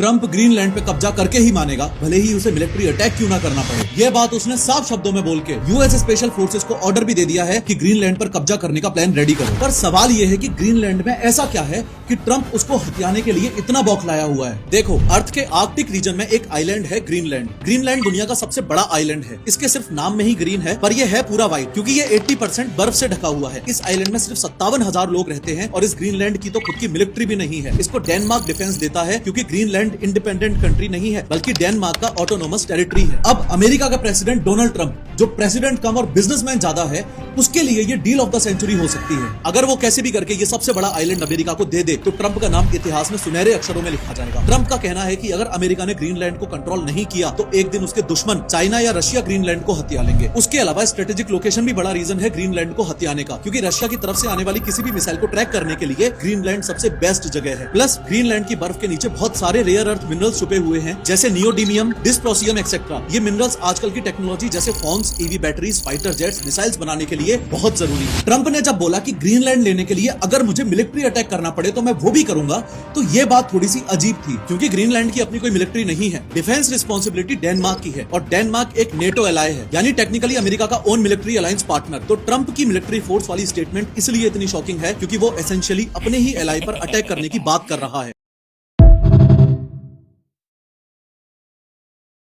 Trump Greenland पे कब्जा करके ही मानेगा, भले ही उसे मिलिट्री अटैक क्यों ना करना पड़े। यह बात उसने साफ शब्दों में बोल के यूएस स्पेशल फोर्सेस को ऑर्डर भी दे दिया है कि ग्रीनलैंड पर कब्जा करने का प्लान रेडी करो। पर सवाल यह है कि ग्रीनलैंड में ऐसा क्या है कि ट्रंप उसको हथियाने के लिए इतना बौखलाया हुआ है। देखो, अर्थ के आर्कटिक रीजन में एक आइलैंड है ग्रीनलैंड। ग्रीनलैंड दुनिया का सबसे बड़ा आइलैंड है। इसके सिर्फ नाम में ही ग्रीन है, पर यह है पूरा व्हाइट, क्योंकि ये 80% बर्फ से ढका हुआ है। इस आइलैंड में सिर्फ 57,000 लोग रहते हैं और इस ग्रीनलैंड की तो खुद की मिलिट्री भी नहीं है। इसको डेनमार्क डिफेंस देता है, क्योंकि ग्रीनलैंड इंडिपेंडेंट कंट्री नहीं है, बल्कि डेनमार्क का ऑटोनोमस टेरिटरी है। अब अमेरिका का प्रेसिडेंट डोनाल्ड ट्रंप, जो प्रेसिडेंट कम और बिजनेसमैन ज्यादा है, उसके लिए ये डील ऑफ द सेंचुरी हो सकती है। अगर वो कैसे भी करके ये सबसे बड़ा आइलैंड अमेरिका को दे दे, तो ट्रंप का नाम इतिहास में सुनहरे अक्षरों में लिखा जाएगा। ट्रंप का कहना है कि अगर अमेरिका ने ग्रीनलैंड को कंट्रोल नहीं किया, तो एक दिन उसके दुश्मन चाइना या रशिया ग्रीनलैंड को हथिया लेंगे। उसके अलावा स्ट्रेटेजिक लोकेशन भी बड़ा रीजन है ग्रीनलैंड को हथियाने का, क्योंकि रशिया की तरफ से आने वाली किसी भी मिसाइल को ट्रैक करने के लिए ग्रीनलैंड सबसे बेस्ट जगह है। प्लस ग्रीनलैंड की बर्फ के नीचे बहुत सारे रेयर अर्थ मिनरल्स छुपे हुए हैं, जैसे नियोडीमियम, डिस्प्रोसियम एक्सेट्रा। ये मिनरल्स आजकल की टेक्नोलॉजी जैसे phones, EV batteries, fighter jets, missiles बनाने के लिए बहुत जरूरी है। ट्रंप ने जब बोला कि ग्रीनलैंड लेने के लिए अगर मुझे मिलिट्री अटैक करना पड़े तो मैं वो भी करूंगा, तो ये बात थोड़ी सी अजीब थी, क्योंकि ग्रीनलैंड की अपनी कोई मिलिट्री नहीं है। डिफेंस रिस्पॉन्सिबिलिटी डेनमार्क की है, और डेनमार्क एक नेटो एलाय है, यानी टेक्निकली अमेरिका का ओन मिलिट्री अलायंस पार्टनर। तो ट्रंप की मिलिट्री फोर्स वाली स्टेटमेंट इसलिए इतनी शॉकिंग है, क्योंकि वो एसेंशियली अपने ही एलाय पर अटैक करने की बात कर रहा है।